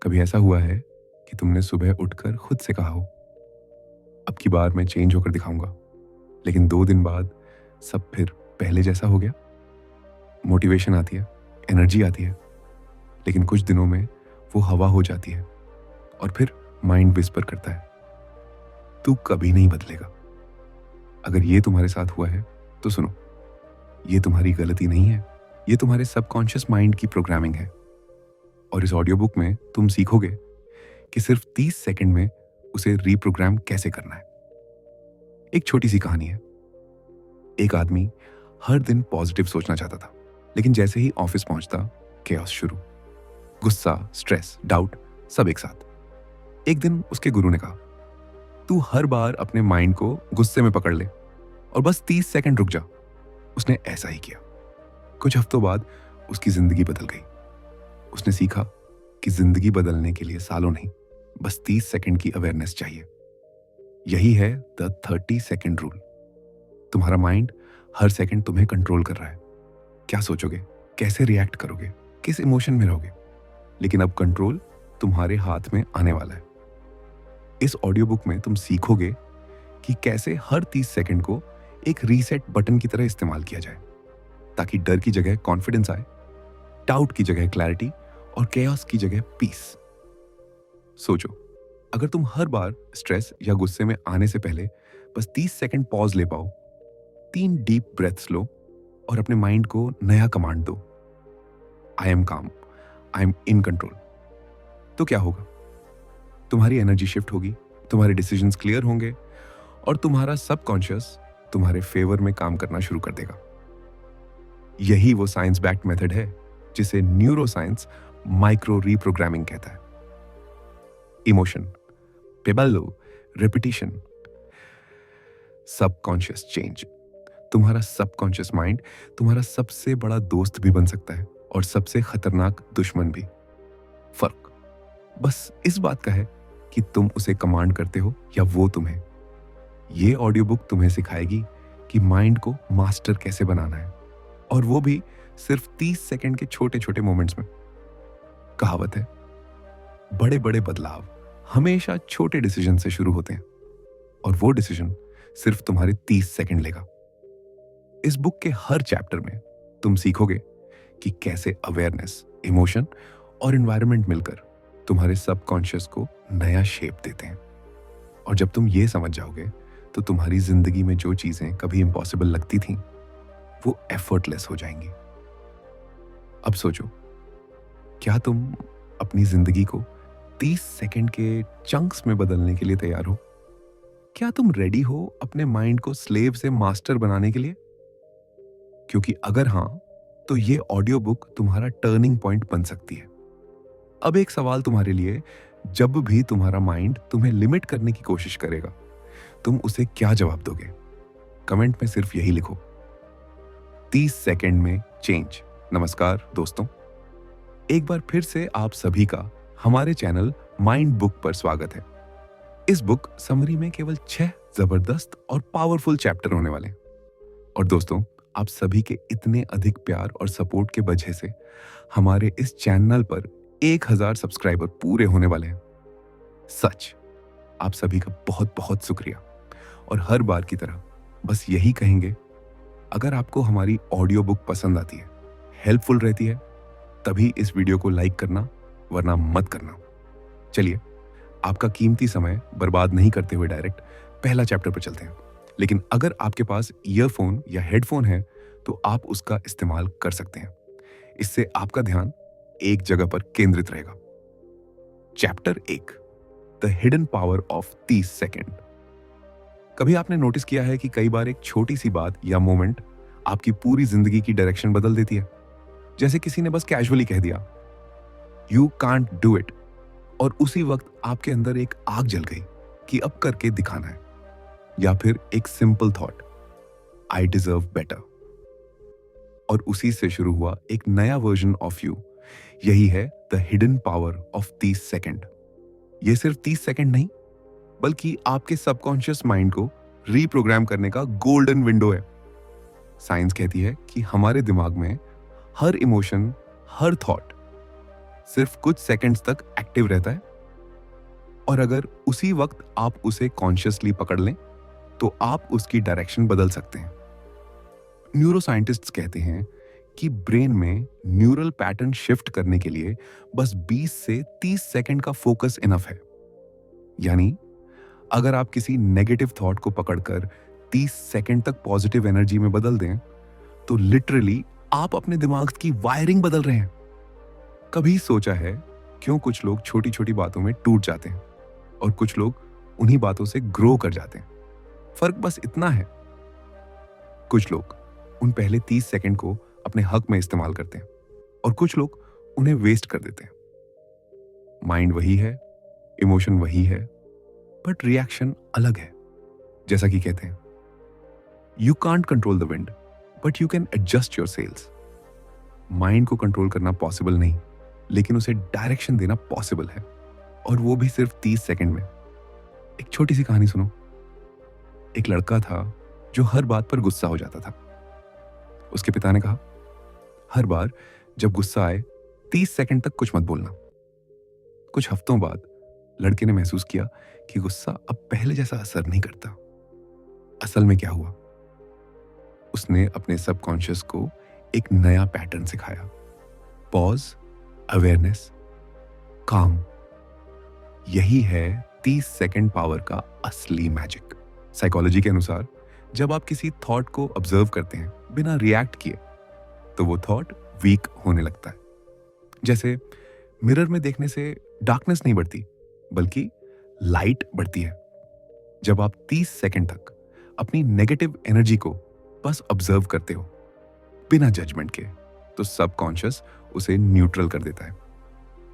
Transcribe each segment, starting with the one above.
कभी ऐसा हुआ है कि तुमने सुबह उठकर खुद से कहा हो, अब की बार मैं चेंज होकर दिखाऊंगा, लेकिन 2 दिन बाद सब फिर पहले जैसा हो गया? मोटिवेशन आती है, एनर्जी आती है, लेकिन कुछ दिनों में वो हवा हो जाती है और फिर माइंड विस्पर करता है, तू कभी नहीं बदलेगा। अगर ये तुम्हारे साथ हुआ है तो सुनो, ये तुम्हारी गलती नहीं है, ये तुम्हारे सबकॉन्शियस माइंड की प्रोग्रामिंग है। और इस ऑडियो बुक में तुम सीखोगे कि सिर्फ 30 सेकंड में उसे रीप्रोग्राम कैसे करना है। एक छोटी सी कहानी है। एक आदमी हर दिन पॉजिटिव सोचना चाहता था, लेकिन जैसे ही ऑफिस पहुंचता, केओस शुरू। गुस्सा, स्ट्रेस, डाउट, सब एक साथ। एक दिन उसके गुरु ने कहा, तू हर बार अपने माइंड को गुस्से में पकड़ ले और बस 30 सेकंड रुक जा। उसने ऐसा ही किया। कुछ हफ्तों बाद उसकी जिंदगी बदल गई। उसने सीखा कि जिंदगी बदलने के लिए सालों नहीं, बस 30 सेकंड की अवेयरनेस चाहिए। यही है द 30 सेकंड रूल। तुम्हारा माइंड हर सेकंड तुम्हें कंट्रोल कर रहा है। क्या सोचोगे, कैसे रिएक्ट करोगे, किस इमोशन में रहोगे, लेकिन अब कंट्रोल तुम्हारे हाथ में आने वाला है। इस ऑडियो बुक में तुम सीखोगे कि कैसे हर 30 सेकंड को एक रीसेट बटन की तरह इस्तेमाल किया जाए, ताकि डर की जगह कॉन्फिडेंस आए, डाउट की जगह क्लैरिटी और केओस की जगह पीस। सोचो, अगर तुम हर बार स्ट्रेस या गुस्से में आने से पहले बस 30 सेकंड पॉज ले पाओ, 3 डीप ब्रेथ्स लो और अपने माइंड को नया कमांड दो, आई एम काम, आई एम इन कंट्रोल, तो क्या होगा? तुम्हारी एनर्जी शिफ्ट होगी, तुम्हारे डिसीजंस क्लियर होंगे और तुम्हारा सबकॉन्शियस तुम्हारे फेवर में काम करना शुरू कर देगा। यही वो साइंस बैक्ड मेथड है जिसे न्यूरो साइंस माइक्रो रीप्रोग्रामिंग कहता है। इमोशन, पेबल्लो, रिपीटिशन, सबकॉन्शियस चेंज। तुम्हारा सबकॉन्शियस माइंड तुम्हारा सबसे बड़ा दोस्त भी बन सकता है और सबसे खतरनाक दुश्मन भी। फर्क बस इस बात का है कि तुम उसे कमांड करते हो या वो तुम्हें। ये ऑडियो बुक तुम्हें सिखाएगी कि माइंड को मास्टर कैसे बनाना है, और वो भी सिर्फ 30 सेकंड के छोटे छोटे मोमेंट्स में। कहावत है, बड़े बड़े बदलाव हमेशा छोटे डिसीजन से शुरू होते हैं, और वो डिसीजन सिर्फ तुम्हारे 30 सेकंड लेगा। इस बुक के हर चैप्टर में तुम सीखोगे कि कैसे अवेयरनेस, इमोशन और एनवायरनमेंट मिलकर तुम्हारे सबकॉन्शियस को नया शेप देते हैं। और जब तुम ये समझ जाओगे तो तुम्हारी जिंदगी में जो चीजें कभी इम्पॉसिबल लगती थीं, वो एफर्टलेस हो जाएंगी। अब सोचो, क्या तुम अपनी जिंदगी को 30 सेकंड के चंक्स में बदलने के लिए तैयार हो? क्या तुम रेडी हो अपने माइंड को स्लेव से मास्टर बनाने के लिए? क्योंकि अगर हां, तो ये ऑडियो बुक तुम्हारा टर्निंग पॉइंट बन सकती है। अब एक सवाल तुम्हारे लिए, जब भी तुम्हारा माइंड तुम्हें लिमिट करने की कोशिश करेगा, तुम उसे क्या जवाब दोगे? कमेंट में सिर्फ यही लिखो, 30 सेकंड में चेंज। नमस्कार दोस्तों, एक बार फिर से आप सभी का हमारे चैनल माइंड बुक पर स्वागत है। इस बुक समरी में केवल 6 जबरदस्त और पावरफुल चैप्टर होने वाले हैं। और दोस्तों, आप सभी के इतने अधिक प्यार और सपोर्ट के वजह से हमारे इस चैनल पर 1000 सब्सक्राइबर पूरे होने वाले हैं। सच, आप सभी का बहुत बहुत शुक्रिया। और हर बार की तरह बस यही कहेंगे, अगर आपको हमारी ऑडियो बुक पसंद आती है, हेल्पफुल रहती है, तभी इस वीडियो को लाइक करना, वरना मत करना। चलिए, आपका कीमती समय बर्बाद नहीं करते हुए डायरेक्ट पहला चैप्टर पर चलते हैं। लेकिन अगर आपके पास ईयरफोन या हेडफोन है तो आप उसका इस्तेमाल कर सकते हैं। इससे आपका ध्यान एक जगह पर केंद्रित रहेगा। Chapter 1, the hidden power of 30 second. कभी आपने नोटिस किया है कि कई बार एक छोटी सी बात या मोमेंट आपकी पूरी जिंदगी की डायरेक्शन बदल देती है? जैसे किसी ने बस कैजुअली कह दिया, यू कांट डू इट, और उसी वक्त आपके अंदर एक आग जल गई कि अब करके दिखाना है। या फिर एक simple thought, I deserve better, और उसी से शुरू हुआ एक नया वर्जन ऑफ यू। यही है the hidden power of 30 second. ये सिर्फ 30 सेकंड नहीं, बल्कि आपके सबकॉन्शियस माइंड को रीप्रोग्राम करने का गोल्डन विंडो है। साइंस कहती है कि हमारे दिमाग में हर इमोशन, हर थॉट सिर्फ कुछ सेकंड्स तक एक्टिव रहता है, और अगर उसी वक्त आप उसे कॉन्शियसली पकड़ लें तो आप उसकी डायरेक्शन बदल सकते हैं। न्यूरोसाइंटिस्ट्स कहते हैं कि ब्रेन में न्यूरल पैटर्न शिफ्ट करने के लिए बस 20 से 30 सेकंड का फोकस इनफ है। यानी अगर आप किसी नेगेटिव थॉट को पकड़कर 30 सेकंड तक पॉजिटिव एनर्जी में बदल दें तो लिटरली आप अपने दिमाग की वायरिंग बदल रहे हैं। कभी सोचा है क्यों कुछ लोग छोटी छोटी बातों में टूट जाते हैं और कुछ लोग उन्हीं बातों से ग्रो कर जाते हैं? फर्क बस इतना है, कुछ लोग उन पहले 30 सेकंड को अपने हक में इस्तेमाल करते हैं और कुछ लोग उन्हें वेस्ट कर देते हैं। माइंड वही है, इमोशन वही है, बट रिएक्शन अलग है। जैसा कि कहते हैं, you can't control the wind but you can adjust your sails. Mind को कंट्रोल करना पॉसिबल नहीं, लेकिन उसे डायरेक्शन देना पॉसिबल है, और वो भी सिर्फ 30 सेकंड में। एक छोटी सी कहानी सुनो। एक लड़का था जो हर बात पर गुस्सा हो जाता था। उसके पिता ने कहा, हर बार जब गुस्सा आए 30 सेकंड तक कुछ मत बोलना। कुछ हफ्तों बाद लड़के ने महसूस किया कि गुस्सा अब पहले जैसा असर नहीं करता। असल में क्या हुआ? उसने अपने सबकॉन्शियस को एक नया पैटर्न सिखाया। पॉज, अवेयरनेस, काम। यही है 30 सेकंड पावर का असली मैजिक। साइकोलॉजी के अनुसार जब आप किसी थॉट को ऑब्जर्व करते हैं बिना रिएक्ट किए तो वो थॉट वीक होने लगता है। जैसे मिरर में देखने से डार्कनेस नहीं बढ़ती, बल्कि लाइट बढ़ती है। जब आप 30 सेकंड तक अपनी नेगेटिव एनर्जी को बस ऑब्जर्व करते हो बिना जजमेंट के, तो सबकॉन्शियस उसे न्यूट्रल कर देता है।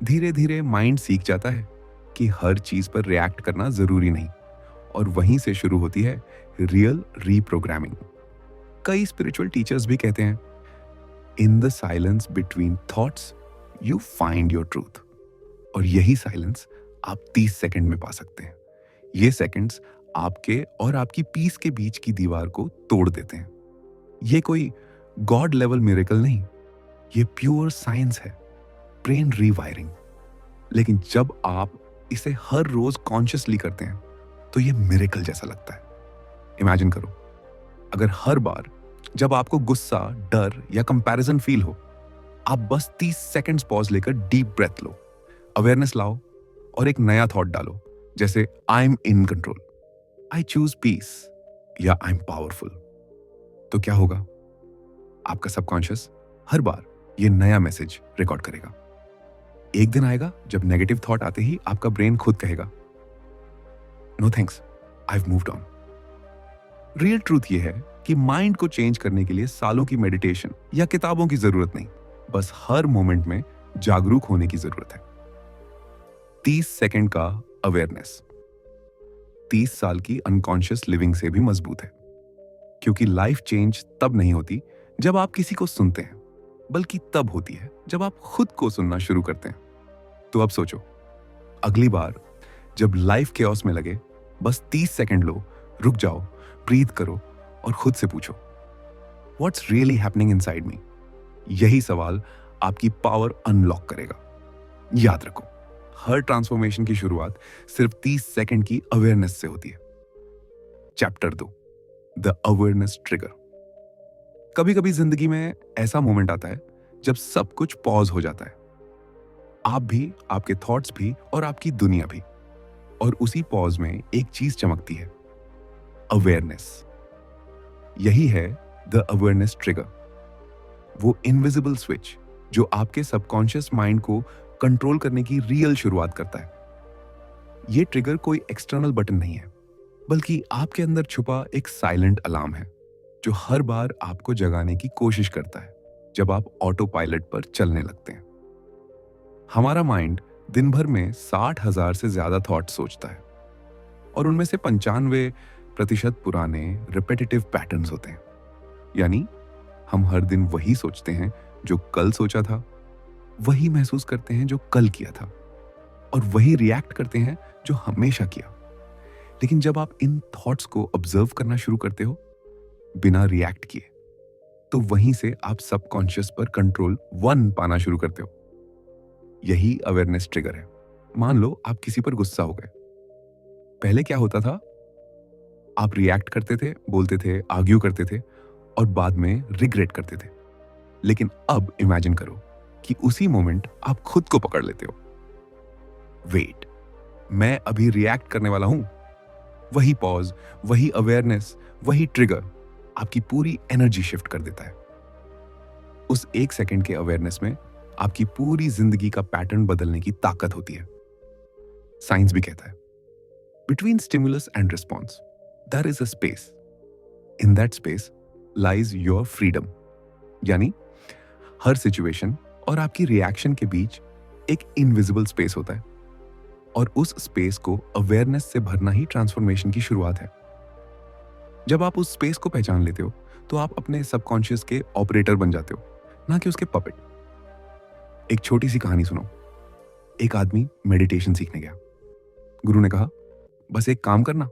धीरे धीरे माइंड सीख जाता है कि हर चीज पर रिएक्ट करना जरूरी नहीं, और वहीं से शुरू होती है रियल रीप्रोग्रामिंग। कई स्पिरिचुअल टीचर्स भी कहते हैं, in the silence between thoughts you find your truth. और यही साइलेंस आप 30 सेकंड में पा सकते हैं। ये सेकंड्स आपके और आपकी पीस के बीच की दीवार को तोड़ देते हैं। ये कोई गॉड लेवल मिरेकल नहीं, ये प्योर साइंस है, ब्रेन रीवायरिंग। लेकिन जब आप इसे हर रोज कॉन्शियसली करते हैं तो ये मिरेकल जैसा लगता है। इमेजिन करो, अगर हर बार जब आपको गुस्सा, डर या कंपैरिजन फील हो, आप बस 30 सेकंड्स पॉज लेकर डीप ब्रेथ लो, अवेयरनेस लाओ और एक नया थॉट डालो, जैसे I am in control, I choose peace या आई एम पावरफुल। तो क्या होगा? आपका सबकॉन्शियस हर बार ये नया मैसेज रिकॉर्ड करेगा। एक दिन आएगा जब नेगेटिव थॉट आते ही आपका ब्रेन खुद कहेगा, no thanks, I have moved on. Real truth ये है कि माइंड को चेंज करने के लिए सालों की मेडिटेशन या किताबों की जरूरत नहीं, बस हर मोमेंट में जागरूक होने की जरूरत है। 30 सेकंड का अवेयरनेस 30 साल की अनकॉन्शियस लिविंग से भी मजबूत है, क्योंकि लाइफ चेंज तब नहीं होती जब आप किसी को सुनते हैं, बल्कि तब होती है जब आप खुद को सुनना शुरू करते हैं। तो अब सोचो, अगली बार जब लाइफ केओस में लगे, बस 30 सेकंड लो, रुक जाओ, ब्रीथ करो और खुद से पूछो, what's really happening inside me? यही सवाल आपकी पावर अनलॉक करेगा। याद रखो, हर ट्रांसफॉर्मेशन की शुरुआत सिर्फ 30 सेकंड की अवेयरनेस से होती है। Chapter 2, the awareness trigger. कभी कभी जिंदगी में ऐसा मोमेंट आता है जब सब कुछ पॉज हो जाता है, आप भी, आपके थॉट्स भी और आपकी दुनिया भी। और उसी पॉज में एक चीज चमकती है, अवेयरनेस। यही है द अवेयरनेस ट्रिगर, वो इनविजिबल स्विच जो आपके सबकॉन्शियस माइंड को कंट्रोल करने की रियल शुरुआत करता है। ये ट्रिगर कोई एक्सटर्नल बटन नहीं है, बल्कि आपके अंदर छुपा एक साइलेंट अलार्म है जो हर बार आपको जगाने की कोशिश करता है जब आप ऑटो पायलट पर चलने लगते हैं। हमारा माइंड दिन भर में 60,000 से ज्यादा थॉट सोचता है, और उनमें से 95% पुराने रिपीटेटिव पैटर्न्स होते हैं। यानी हम हर दिन वही सोचते हैं जो कल सोचा था, वही महसूस करते हैं जो कल किया था, और वही रिएक्ट करते हैं जो हमेशा किया। लेकिन जब आप इन थॉट्स को ऑब्जर्व करना शुरू करते हो बिना रिएक्ट किए, तो वहीं से आप सबकॉन्शियस पर कंट्रोल 1 पाना शुरू करते हो। यही अवेयरनेस ट्रिगर है। मान लो आप किसी पर गुस्सा हो गए। पहले क्या होता था? आप रिएक्ट करते थे, बोलते थे, आर्ग्यू करते थे और बाद में रिग्रेट करते थे। लेकिन अब इमेजिन करो कि उसी मोमेंट आप खुद को पकड़ लेते हो। वेट, मैं अभी रिएक्ट करने वाला हूं। वही पॉज, वही अवेयरनेस, वही ट्रिगर आपकी पूरी एनर्जी शिफ्ट कर देता है। उस 1 सेकंड के अवेयरनेस में आपकी पूरी जिंदगी का पैटर्न बदलने की ताकत होती है। साइंस भी कहता है, between stimulus and response there is a space. In that space lies your freedom. यानी हर सिचुएशन और आपकी रिएक्शन के बीच एक इनविजिबल स्पेस होता है और उस स्पेस को अवेयरनेस से भरना ही ट्रांसफॉर्मेशन की शुरुआत है। जब आप उस स्पेस को पहचान लेते हो तो आप अपने सबकॉन्शियस के ऑपरेटर बन जाते हो, ना कि उसके पपेट। एक छोटी सी कहानी सुनो। एक आदमी मेडिटेशन सीखने गया। गुरु ने कहा, बस एक काम करना,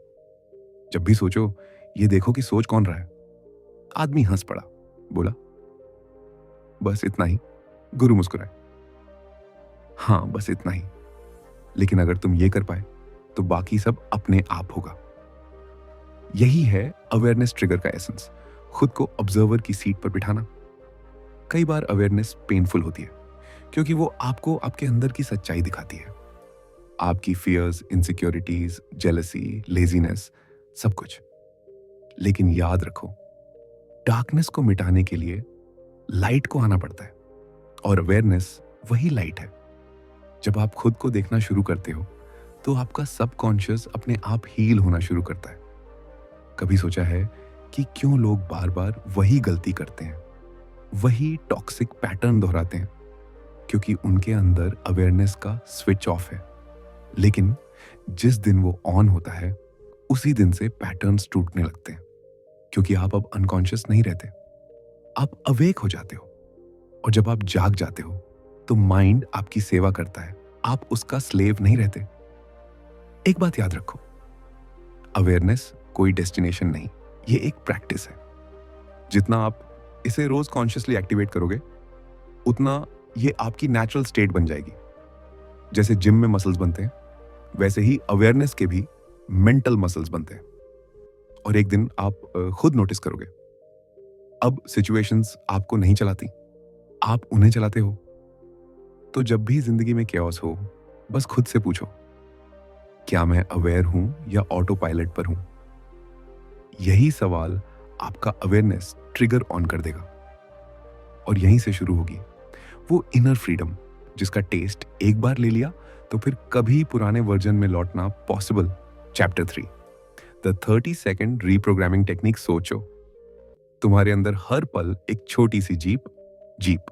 जब भी सोचो ये देखो कि सोच कौन रहा है। आदमी हंस पड़ा, बोला, बस इतना ही। गुरु मुस्कुराए, हाँ बस इतना ही, लेकिन अगर तुम ये कर पाए तो बाकी सब अपने आप होगा। यही है अवेयरनेस ट्रिगर का एसेंस, खुद को ऑब्जर्वर की सीट पर बिठाना। कई बार अवेयरनेस पेनफुल होती है क्योंकि वो आपको आपके अंदर की सच्चाई दिखाती है, आपकी फियर्स, इनसिक्योरिटीज, जेलसी, लेजीनेस, सब कुछ। लेकिन याद रखो, डार्कनेस को मिटाने के लिए लाइट को आना पड़ता है और अवेयरनेस वही लाइट है। जब आप खुद को देखना शुरू करते हो तो आपका सबकॉन्शियस अपने आप हील होना शुरू करता है। कभी सोचा है कि क्यों लोग बार बार वही गलती करते हैं, वही टॉक्सिक पैटर्न दोहराते हैं? क्योंकि उनके अंदर अवेयरनेस का स्विच ऑफ है। लेकिन जिस दिन वो ऑन होता है उसी दिन से पैटर्न्स टूटने लगते हैं, क्योंकि आप अब अनकॉन्शियस नहीं रहते, आप अवेक हो जाते हो। और जब आप जाग जाते हो तो माइंड आपकी सेवा करता है, आप उसका स्लेव नहीं रहते। एक बात याद रखो, अवेयरनेस कोई डेस्टिनेशन नहीं, ये एक प्रैक्टिस है। जितना आप इसे रोज कॉन्शियसली एक्टिवेट करोगे उतना ये आपकी नेचुरल स्टेट बन जाएगी। जैसे जिम में मसल्स बनते हैं, वैसे ही अवेयरनेस के भी मेंटल मसल्स बनते हैं। और एक दिन आप खुद नोटिस करोगे, अब सिचुएशंस आपको नहीं चलाती, आप उन्हें चलाते हो। तो जब भी जिंदगी में कैओस हो, बस खुद से पूछो, क्या मैं अवेयर हूं या ऑटो पायलट पर हूं? यही सवाल आपका अवेयरनेस ट्रिगर ऑन कर देगा और यहीं से शुरू होगी वो इनर फ्रीडम, जिसका टेस्ट एक बार ले लिया तो फिर कभी पुराने वर्जन में लौटना possible. Chapter 3, the 30 second reprogramming technique. सोचो, तुम्हारे अंदर हर पल एक छोटी सी जीप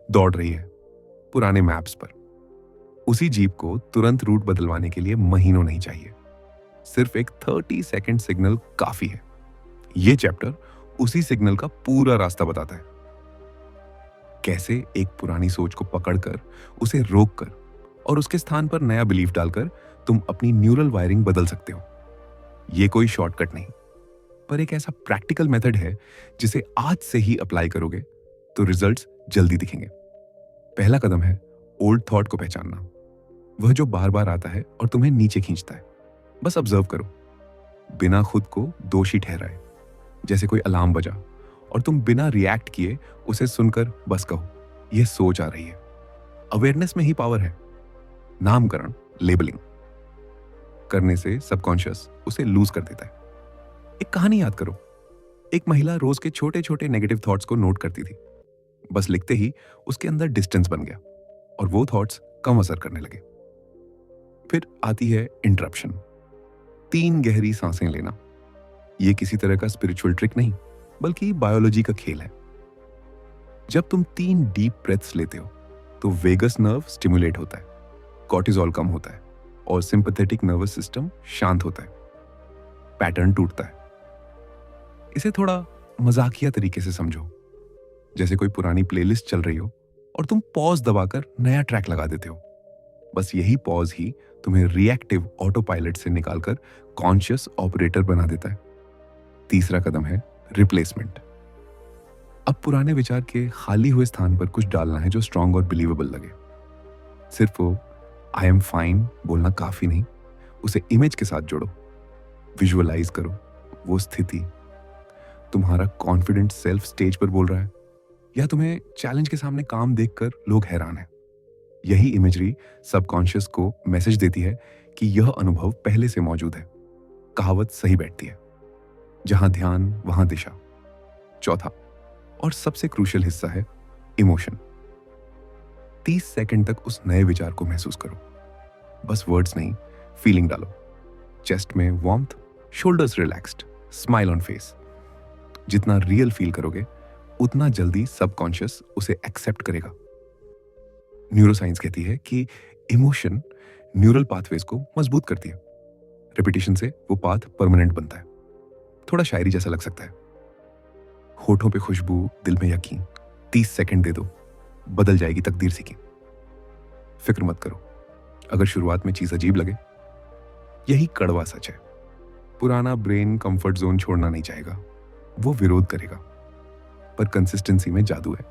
दौड़ रही है पुराने मैप्स पर। उसी जीप को तुरंत रूट बदलवाने के लिए महीनों नहीं चाहिए, सिर्फ एक 30 सेकंड सिग्नल काफी है। ये चैप्टर उसी सिग्नल का पूरा रास्ता बताता है, कैसे एक पुरानी सोच को पकड़कर, उसे रोककर और उसके स्थान पर नया बिलीफ डालकर तुम अपनी न्यूरल वायरिंग बदल सकते हो। ये कोई शॉर्टकट नहीं, पर एक ऐसा प्रैक्टिकल मेथड है जिसे आज से ही अप्लाई करोगे तो रिजल्ट्स जल्दी दिखेंगे। पहला कदम है ओल्ड थॉट को पहचानना, वह जो बार बार आता है और तुम्हें नीचे खींचता है। बस ऑब्जर्व करो, बिना खुद को दोषी ठहराए। जैसे कोई अलार्म बजा और तुम बिना रिएक्ट किए उसे सुनकर बस कहो, यह सोच आ रही है। अवेयरनेस में ही पावर है। नामकरण, लेबलिंग करने से सबकॉन्शियस उसे लूज कर देता है। एक कहानी याद करो, एक महिला रोज के छोटे छोटे नेगेटिव थॉट्स को नोट करती थी। बस लिखते ही उसके अंदर डिस्टेंस बन गया और वो थॉट्स कम असर करने लगे। फिर आती है इंटरप्शन, 3 गहरी सांसें लेना। यह किसी तरह का स्पिरिचुअल ट्रिक नहीं, बल्कि बायोलॉजी का खेल है। जब तुम 3 डीप ब्रेथ्स लेते हो तो वेगस नर्व स्टिमुलेट होता है, कॉर्टिसोल कम होता है और सिंपैथेटिक नर्वस सिस्टम शांत होता है। पैटर्न टूटता है। इसे थोड़ा मजाकिया तरीके से समझो, जैसे कोई पुरानी प्लेलिस्ट चल रही हो और तुम पॉज दबाकर नया ट्रैक लगा देते हो। बस यही पॉज ही तुम्हें रिएक्टिव ऑटो पायलट से निकालकर कॉन्शियस ऑपरेटर बना देता है। तीसरा कदम है रिप्लेसमेंट। अब पुराने विचार के खाली हुए स्थान पर कुछ डालना है जो स्ट्रांग और बिलीवेबल लगे। सिर्फ वो आई एम फाइन बोलना काफी नहीं, उसे इमेज के साथ जोड़ो, विजुअलाइज करो वो स्थिति। तुम्हारा कॉन्फिडेंट सेल्फ स्टेज पर बोल रहा है या तुम्हें चैलेंज के सामने काम देखकर लोग हैरान हैं। यही इमेजरी सबकॉन्शियस को मैसेज देती है कि यह अनुभव पहले से मौजूद है। कहावत सही बैठती है, जहां ध्यान वहां दिशा। चौथा और सबसे क्रूशियल हिस्सा है इमोशन। 30 सेकंड तक उस नए विचार को महसूस करो। बस वर्ड्स नहीं, फीलिंग डालो। चेस्ट में warmth, shoulders relaxed, smile on face. जितना रियल फील करोगे उतना जल्दी सबकॉन्शियस उसे एक्सेप्ट करेगा। न्यूरोसाइंस कहती है कि इमोशन न्यूरल पाथवेज को मजबूत करती है। रिपीटिशन से वो पाथ परमानेंट बनता है। थोड़ा शायरी जैसा लग सकता है। होठों पे खुशबू, दिल में यकीन। 30 सेकंड दे दो, बदल जाएगी तकदीर से की। फिक्र मत करो अगर शुरुआत में चीज अजीब लगे, यही कड़वा सच है। पुराना ब्रेन कंफर्ट जोन छोड़ना नहीं चाहेगा, वो विरोध करेगा, पर कंसिस्टेंसी में जादू है।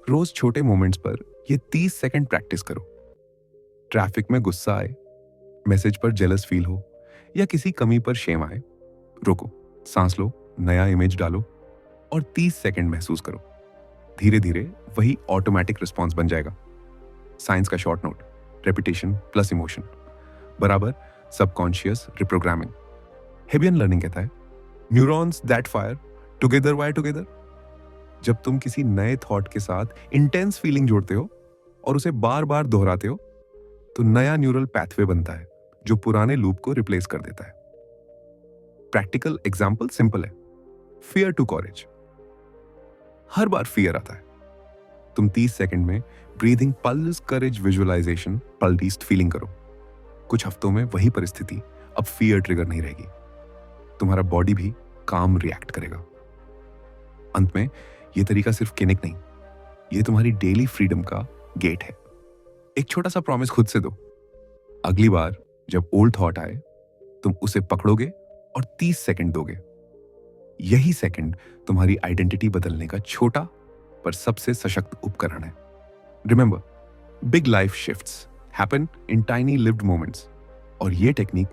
रोज छोटे मोमेंट्स पर ये 30 सेकंड प्रैक्टिस करो। ट्रैफिक में गुस्सा आए, मैसेज पर जेलस फील हो या किसी कमी पर शेम आए, रोको, सांस लो, नया इमेज डालो और 30 सेकंड महसूस करो। धीरे धीरे वही ऑटोमेटिक रिस्पॉन्स बन जाएगा। साइंस का short note, repetition plus emotion बराबर सबकॉन्शियस रिप्रोग्रामिंग। हेबियन लर्निंग कहता है neurons that fire together wire together. जब तुम किसी नए थॉट के साथ इंटेंस फीलिंग जोड़ते हो और उसे बार बार दोहराते हो तो नया न्यूरल पैथवे बनता है जो पुराने लूप को रिप्लेस कर देता है। प्रैक्टिकल एग्जाम्पल सिंपल है, फियर टू कॉरेज। हर बार फियर आता है, तुम 30 सेकंड में breathing plus courage visualisation plus feeling करो। कुछ हफ्तों में वही परिस्थिति अब फियर ट्रिगर नहीं रहेगी। तुम्हारा बॉडी भी काम रिएक्ट करेगा। अंत में यह तरीका सिर्फ क्लिनिक नहीं, यह तुम्हारी डेली फ्रीडम का गेट है। एक छोटा सा प्रॉमिस खुद से दो, अगली बार जब ओल्ड थॉट आए तुम उसे पकड़ोगे और 30 सेकंड दोगे। यही सेकंड तुम्हारी आइडेंटिटी बदलने का छोटा पर सबसे सशक्त उपकरण है। Remember, big life shifts happen in tiny lived moments, और यह टेक्निक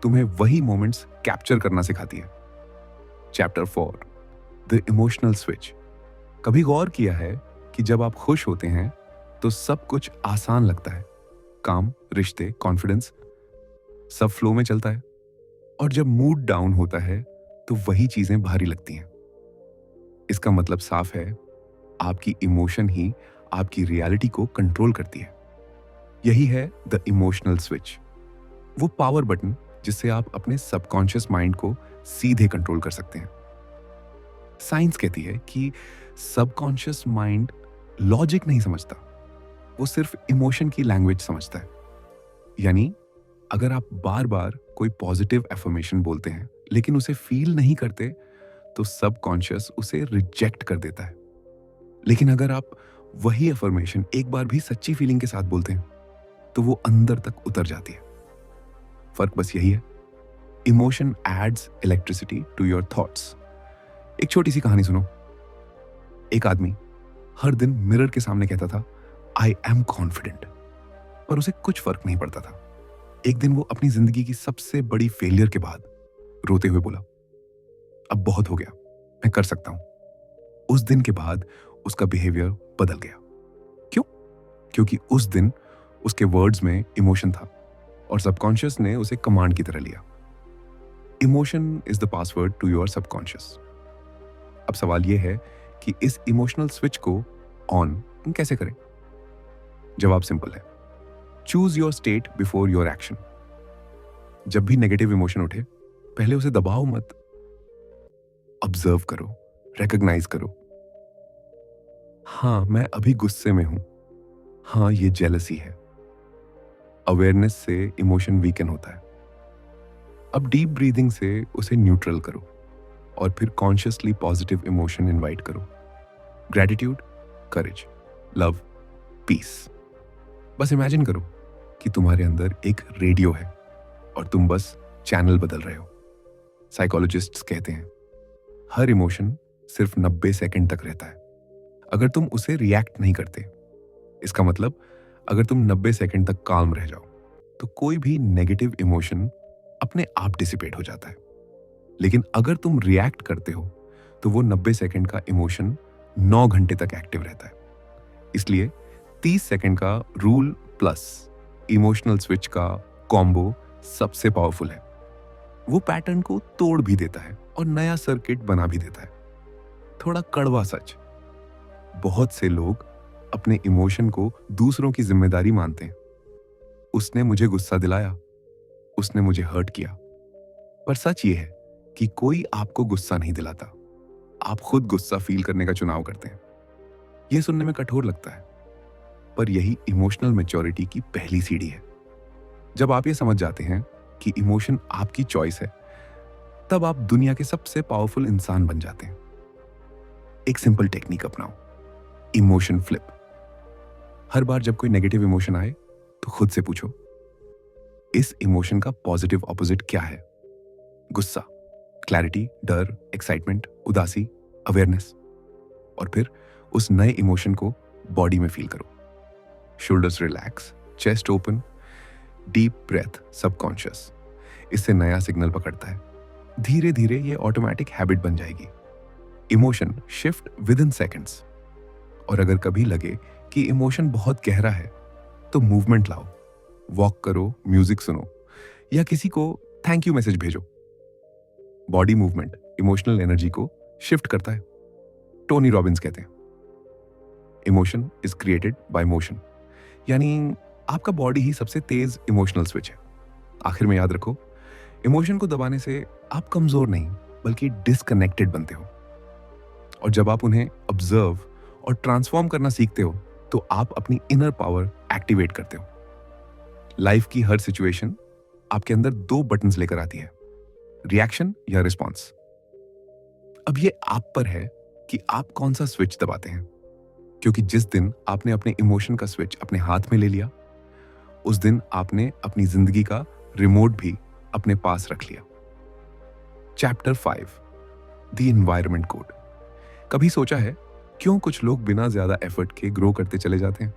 तुम्हें वही मोमेंट्स कैप्चर करना सिखाती है। Chapter 4, the emotional switch. कभी गौर किया है कि जब आप खुश होते हैं तो सब कुछ आसान लगता है। काम, रिश्ते, कॉन्फिडेंस सब फ्लो में चलता है, और जब मूड डाउन होता है तो वही चीजें भारी लगती हैं। इसका मतलब साफ है, आपकी इमोशन ही आपकी रियलिटी को कंट्रोल करती है। यही है द इमोशनल स्विच, वो पावर बटन जिससे आप अपने सबकॉन्शियस माइंड को सीधे कंट्रोल कर सकते हैं। साइंस कहती है कि सबकॉन्शियस माइंड लॉजिक नहीं समझता, वो सिर्फ इमोशन की लैंग्वेज समझता है। यानी अगर आप बार बार कोई पॉजिटिव एफर्मेशन बोलते हैं लेकिन उसे फील नहीं करते तो सबकॉन्शियस उसे रिजेक्ट कर देता है। लेकिन अगर आप वही एफर्मेशन एक बार भी सच्ची फीलिंग के साथ बोलते हैं तो वो अंदर तक उतर जाती है। फर्क बस यही है, emotion adds electricity to your thoughts. एक छोटी सी कहानी सुनो। एक आदमी हर दिन मिरर के सामने कहता था आई एम कॉन्फिडेंट, पर उसे कुछ फर्क नहीं पड़ता था। एक दिन वो अपनी जिंदगी की सबसे बड़ी फेलियर के बाद रोते हुए बोला, अब बहुत हो गया, मैं कर सकता हूं। उस दिन के बाद उसका बिहेवियर बदल गया। क्यों? क्योंकि उस दिन उसके वर्ड्स में इमोशन था और सबकॉन्शियस ने उसे कमांड की तरह लिया। Emotion is the password to your subconscious. अब सवाल यह है कि इस इमोशनल स्विच को ऑन कैसे करें? जवाब सिंपल है, choose your state before your action. जब भी नेगेटिव इमोशन उठे पहले उसे दबाओ मत, ऑब्जर्व करो, रिकॉग्नाइज करो। हाँ, मैं अभी गुस्से में हूं, हाँ ये जेलसी है। अवेयरनेस से इमोशन वीकन होता है। अब डीप ब्रीदिंग से उसे न्यूट्रल करो और फिर कॉन्शियसली पॉजिटिव इमोशन इनवाइट करो। ग्रैटिट्यूड, करेज, लव, पीस। बस इमेजिन करो कि तुम्हारे अंदर एक रेडियो है और तुम बस चैनल बदल रहे हो। साइकोलॉजिस्ट्स कहते हैं हर इमोशन सिर्फ 90 सेकंड तक रहता है। अगर तुम उसे रिएक्ट नहीं करते, इसका मतलब अगर तुम 90 सेकंड तक काम रह जाओ तो कोई भी नेगेटिव इमोशन अपने आप डिसिपेट हो जाता है। लेकिन अगर तुम रिएक्ट करते हो तो वो 90 सेकंड का इमोशन 9 घंटे तक एक्टिव रहता है। इसलिए 30 सेकंड का रूल प्लस इमोशनल स्विच का कॉम्बो सबसे पावरफुल है। वो पैटर्न को तोड़ भी देता है और नया सर्किट बना भी देता है। थोड़ा कड़वा सच, बहुत से लोग अपने इमोशन को दूसरों की जिम्मेदारी मानते हैं। उसने मुझे गुस्सा दिलाया, उसने मुझे हर्ट किया। पर सच ये है कि कोई आपको गुस्सा नहीं दिलाता, आप खुद गुस्सा फील करने का चुनाव करते हैं। यह सुनने में कठोर लगता है, पर यही इमोशनल मैच्योरिटी की पहली सीढ़ी है। जब आप ये समझ जाते हैं कि इमोशन आपकी चॉइस है, तब आप दुनिया के सबसे पावरफुल इंसान बन जाते हैं। एक सिंपल टेक्निक अपनाओ, इमोशन फ्लिप। हर बार जब कोई नेगेटिव इमोशन आए तो खुद से पूछो, इस इमोशन का पॉजिटिव ऑपोजिट क्या है? गुस्सा, क्लैरिटी, डर, एक्साइटमेंट, उदासी, अवेयरनेस। और फिर उस नए इमोशन को बॉडी में फील करो। Shoulders relax, chest open, deep breath subconscious इससे नया सिग्नल पकड़ता है। धीरे धीरे ये ऑटोमेटिक हैबिट बन जाएगी। Emotion shift with in seconds. और अगर कभी लगे कि इमोशन बहुत गहरा है तो मूवमेंट लाओ, वॉक करो, म्यूजिक सुनो या किसी को थैंक यू मैसेज भेजो। बॉडी मूवमेंट इमोशनल एनर्जी को शिफ्ट करता है। टोनी रॉबिन्स कहते हैं, emotion is created by motion. यानी आपका बॉडी ही सबसे तेज इमोशनल स्विच है। आखिर में याद रखो, इमोशन को दबाने से आप कमजोर नहीं बल्कि डिसकनेक्टेड बनते हो। और जब आप उन्हें ऑब्जर्व और ट्रांसफॉर्म करना सीखते हो तो आप अपनी इनर पावर एक्टिवेट करते हो। लाइफ की हर सिचुएशन आपके अंदर 2 बटन्स लेकर आती है, रिएक्शन या रिस्पॉन्स। अब ये आप पर है कि आप कौन सा स्विच दबाते हैं, क्योंकि जिस दिन आपने अपने इमोशन का स्विच अपने हाथ में ले लिया, उस दिन आपने अपनी जिंदगी का रिमोट भी अपने पास रख लिया। Chapter 5, the environment code. कभी सोचा है क्यों कुछ लोग बिना ज्यादा एफर्ट के ग्रो करते चले जाते हैं,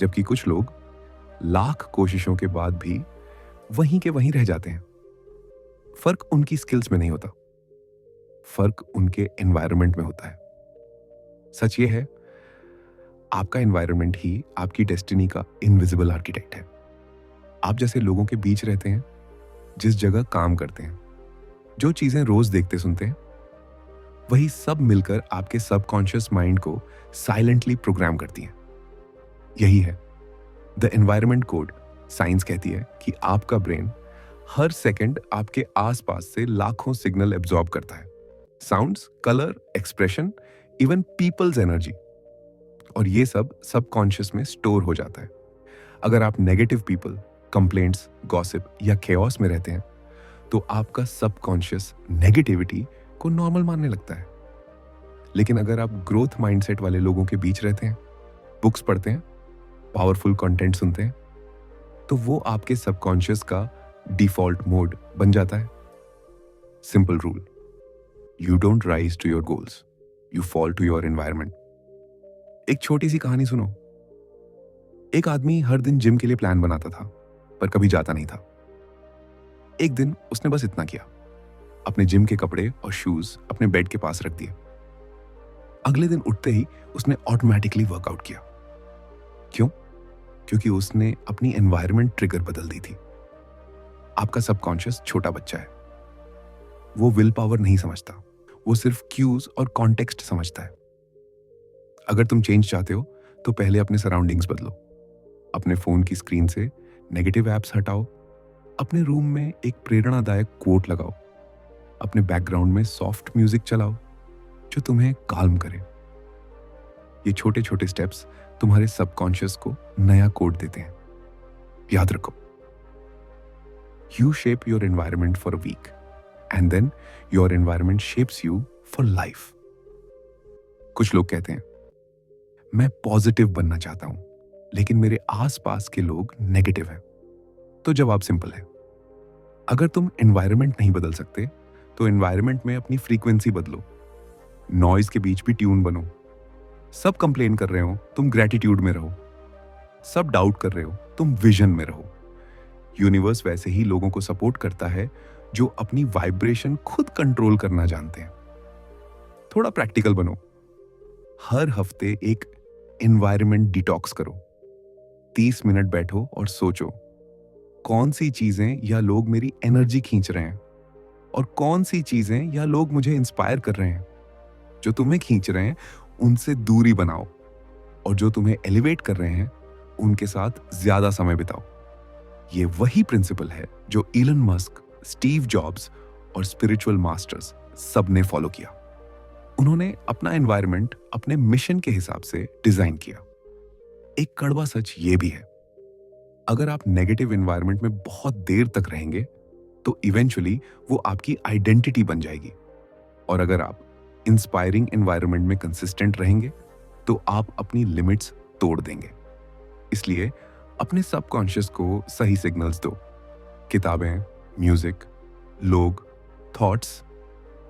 जबकि कुछ लोग लाख कोशिशों के बाद भी वहीं के वहीं रह जाते हैं? फर्क उनकी स्किल्स में नहीं होता, फर्क उनके एनवायरनमेंट में होता है। सच ये है, आपका एनवायरनमेंट ही आपकी डेस्टिनी का इनविजिबल आर्किटेक्ट है। आप जैसे लोगों के बीच रहते हैं, जिस जगह काम करते हैं, जो चीजें रोज देखते सुनते हैं, वही सब मिलकर आपके सबकॉन्शियस माइंड को साइलेंटली प्रोग्राम करती हैं। यही है द एनवायरनमेंट कोड। साइंस कहती है कि आपका ब्रेन हर सेकंड आपके आसपास से लाखों सिग्नल एब्जॉर्ब करता है, sounds, colour, expression, even people's energy. और ये सब सबकॉन्शियस में स्टोर हो जाता है। अगर आप नेगेटिव पीपल, कंप्लेंट्स, गॉसिप या केओस में रहते हैं तो आपका सबकॉन्शियस नेगेटिविटी को नॉर्मल मानने लगता है। लेकिन अगर आप ग्रोथ माइंडसेट वाले लोगों के बीच रहते हैं, बुक्स पढ़ते हैं, पावरफुल कंटेंट सुनते हैं, तो वो आपके सबकॉन्शियस का डिफॉल्ट मोड बन जाता है। Simple rule, you don't rise to your goals, you fall to your environment. एक छोटी सी कहानी सुनो। एक आदमी हर दिन जिम के लिए प्लान बनाता था, पर कभी जाता नहीं था। एक दिन उसने बस इतना किया, अपने जिम के कपड़े और शूज अपने बेड के पास रख दिए। अगले दिन उठते ही उसने ऑटोमेटिकली वर्कआउट किया। क्यों? क्योंकि उसने अपनी एनवायरनमेंट ट्रिगर बदल दी थी। आपका सबकॉन्शियस छोटा बच्चा है, वो विल पावर नहीं समझता, वो सिर्फ क्यूज और कॉन्टेक्स्ट समझता है। अगर तुम चेंज चाहते हो तो पहले अपने सराउंडिंग्स बदलो। अपने फोन की स्क्रीन से नेगेटिव एप्स हटाओ, अपने रूम में एक प्रेरणादायक कोट लगाओ, अपने बैकग्राउंड में सॉफ्ट म्यूजिक चलाओ जो तुम्हें काल्म करे। ये छोटे छोटे स्टेप्स तुम्हारे सबकॉन्शियस को नया कोड देते हैं। याद रखो, you shape your environment for a week and then your environment shapes you for life. कुछ लोग कहते हैं, मैं पॉजिटिव बनना चाहता हूं लेकिन मेरे आसपास के लोग नेगेटिव हैं। तो जवाब सिंपल है, अगर तुम एनवायरनमेंट नहीं बदल सकते तो एनवायरनमेंट में अपनी फ्रीक्वेंसी बदलो। नॉइज के बीच भी ट्यून बनो। सब कंप्लेन कर रहे हो, तुम ग्रेटिट्यूड में रहो। सब डाउट कर रहे हो, तुम विजन में रहो। यूनिवर्स वैसे ही लोगों को सपोर्ट करता है जो अपनी वाइब्रेशन खुद कंट्रोल करना जानते हैं। थोड़ा प्रैक्टिकल बनो। हर हफ्ते एक एनवायरनमेंट डिटॉक्स करो। 30 मिनट बैठो और सोचो, कौन सी चीजें या लोग मेरी एनर्जी खींच रहे हैं और कौन सी चीजें या लोग मुझे इंस्पायर कर रहे हैं। जो तुम्हें खींच रहे हैं उनसे दूरी बनाओ और जो तुम्हें एलिवेट कर रहे हैं उनके साथ ज्यादा समय बिताओ। ये वही प्रिंसिपल है जो इलन मस्क, स्टीव जॉब्स और स्पिरिचुअल मास्टर्स सब ने फॉलो किया। उन्होंने अपना एनवायरनमेंट अपने मिशन के हिसाब से डिजाइन किया। एक कड़वा सच ये भी है, अगर आप नेगेटिव एनवायरनमेंट में बहुत देर तक रहेंगे तो इवेंचुअली वो आपकी आइडेंटिटी बन जाएगी। और अगर आप इंस्पायरिंग एनवायरनमेंट में कंसिस्टेंट रहेंगे तो आप अपनी लिमिट्स तोड़ देंगे। इसलिए अपने सबकॉन्शियस को सही सिग्नल्स दो। किताबें, म्यूजिक, लोग, थॉट्स,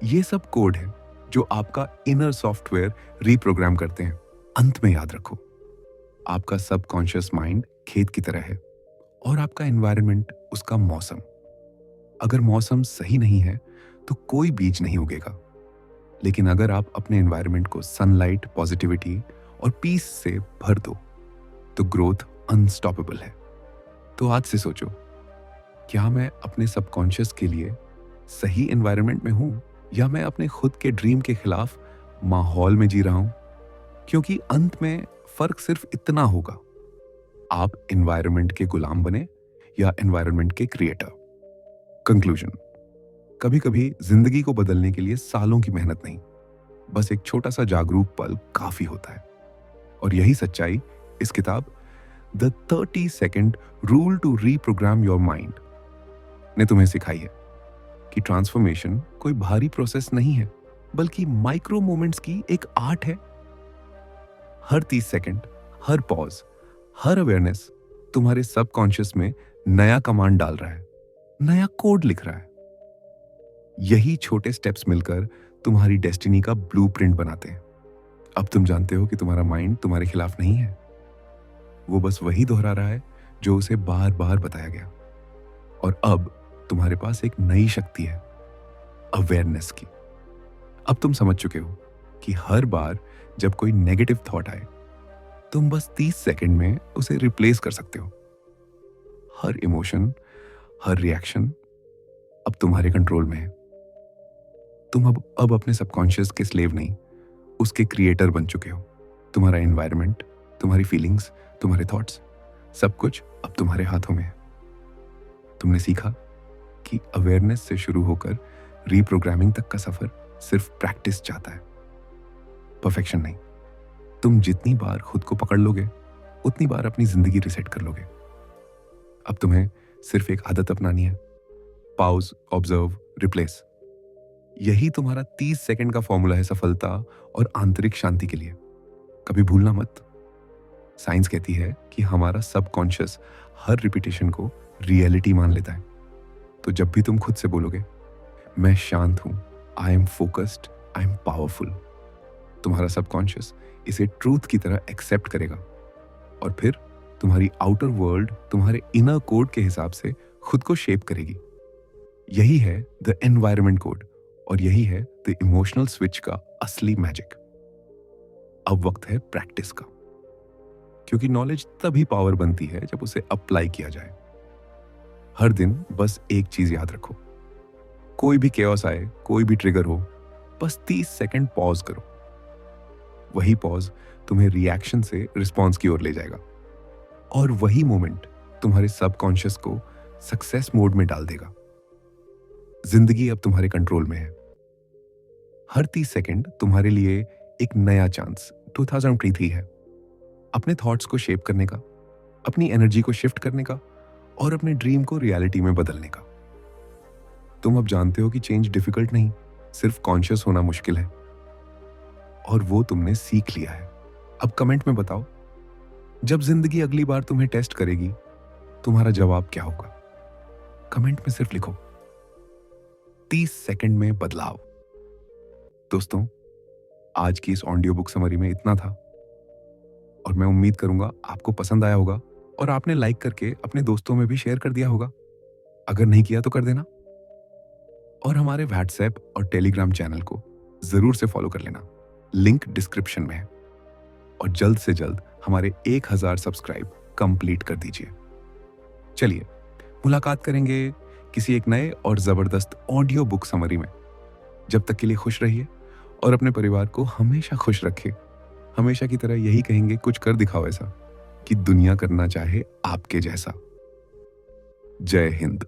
ये सब कोड है जो आपका इनर सॉफ्टवेयर रीप्रोग्राम करते हैं। अंत में याद रखो, आपका सबकॉन्शियस माइंड खेत की तरह है और आपका एनवायरनमेंट उसका मौसम। अगर मौसम सही नहीं है तो कोई बीज नहीं उगेगा, लेकिन अगर आप अपने एनवायरनमेंट को सनलाइट, पॉजिटिविटी और पीस से भर दो तो ग्रोथ अनस्टॉपेबल है। तो आज से सोचो, क्या मैं अपने सबकॉन्शियस के लिए सही एनवायरनमेंट में हूं या मैं अपने खुद के ड्रीम के खिलाफ माहौल में जी रहा हूं? क्योंकि अंत में फर्क सिर्फ इतना होगा, आप एनवायरनमेंट के गुलाम बने या एनवायरनमेंट के क्रिएटर। कंक्लूजन, कभी कभी जिंदगी को बदलने के लिए सालों की मेहनत नहीं, बस एक छोटा सा जागरूक पल काफी होता है। और यही सच्चाई इस किताब the 30 second rule to reprogram your mind ने तुम्हें सिखाई है कि ट्रांसफॉर्मेशन कोई भारी प्रोसेस नहीं है, बल्कि माइक्रो मोमेंट्स की एक आर्ट है। हर 30 सेकेंड, हर पॉज, हर अवेयरनेस तुम्हारे सबकॉन्शियस में नया कमांड डाल रहा है, नया कोड लिख रहा है। यही छोटे स्टेप्स मिलकर तुम्हारी डेस्टिनी का ब्लूप्रिंट बनाते हैं। अब तुम जानते हो कि तुम्हारा माइंड तुम्हारे खिलाफ नहीं है, वो बस वही दोहरा रहा है जो उसे बार बार बताया गया। और अब तुम्हारे पास एक नई शक्ति है, अवेयरनेस की। अब तुम समझ चुके हो कि हर बार जब कोई नेगेटिव थॉट आए, तुम बस 30 सेकंड में उसे रिप्लेस कर सकते हो। हर इमोशन, हर रिएक्शन अब तुम्हारे कंट्रोल में है। तुम अब अपने सबकॉन्शियस के स्लेव नहीं, उसके क्रिएटर बन चुके हो। तुम्हारा एनवायरनमेंट, तुम्हारी फीलिंग्स, तुम्हारे थॉट्स, सब कुछ अब तुम्हारे हाथों में है। तुमने सीखा कि अवेयरनेस से शुरू होकर रीप्रोग्रामिंग तक का सफर सिर्फ प्रैक्टिस चाहता है, परफेक्शन नहीं। तुम जितनी बार खुद को पकड़ लोगे, उतनी बार अपनी जिंदगी रिसेट कर लोगे। अब तुम्हें सिर्फ एक आदत अपनानी है, पाउज, ऑब्जर्व, रिप्लेस। यही तुम्हारा 30 सेकंड का फॉर्मूला है सफलता और आंतरिक शांति के लिए। कभी भूलना मत। साइंस कहती है कि हमारा सबकॉन्शियस हर रिपीटेशन को रियलिटी मान लेता है। तो जब भी तुम खुद से बोलोगे, मैं शांत हूं, I am focused, I am powerful, तुम्हारा सबकॉन्शियस इसे ट्रूथ की तरह एक्सेप्ट करेगा और फिर तुम्हारी आउटर वर्ल्ड तुम्हारे इनर कोड के हिसाब से खुद को शेप करेगी। यही है द एनवायरनमेंट कोड और यही है द इमोशनल स्विच का असली मैजिक। अब वक्त है प्रैक्टिस का, क्योंकि नॉलेज तभी पावर बनती है जब उसे अप्लाई किया जाए। हर दिन बस एक चीज याद रखो, कोई भी केओस आए, कोई भी ट्रिगर हो, बस 30 सेकंड पॉज करो। वही पॉज तुम्हें रिएक्शन से रिस्पॉन्स की ओर ले जाएगा और वही मोमेंट तुम्हारे सबकॉन्शियस को सक्सेस मोड में डाल देगा। जिंदगी अब तुम्हारे कंट्रोल में है। हर 30 सेकंड तुम्हारे लिए एक नया चांस 2023 है, अपने थॉट्स को शेप करने का, अपनी एनर्जी को शिफ्ट करने का और अपने ड्रीम को रियलिटी में बदलने का। तुम अब जानते हो कि चेंज डिफिकल्ट नहीं, सिर्फ कॉन्शियस होना मुश्किल है, और वो तुमने सीख लिया है। अब कमेंट में बताओ, जब जिंदगी अगली बार तुम्हें टेस्ट करेगी, तुम्हारा जवाब क्या होगा? कमेंट में सिर्फ लिखो 30 सेकंड में बदलाव। दोस्तों, आज की इस ऑडियो बुक समरी में इतना था। और मैं उम्मीद करूंगा आपको पसंद आया होगा और आपने लाइक करके अपने दोस्तों में भी शेयर कर दिया होगा। अगर नहीं किया तो कर देना। और हमारे व्हाट्सएप और टेलीग्राम चैनल को जरूर से फॉलो कर लेना, लिंक डिस्क्रिप्शन में है। और जल्द से जल्द हमारे 1000 सब्सक्राइब कंप्लीट कर दीजिए। चलिए मुलाकात करेंगे किसी एक नए और जबरदस्त ऑडियो बुक समरी में। जब तक के लिए खुश रहिए और अपने परिवार को हमेशा खुश रखिए। हमेशा की तरह यही कहेंगे, कुछ कर दिखाओ ऐसा कि दुनिया करना चाहे आपके जैसा। जय हिंद।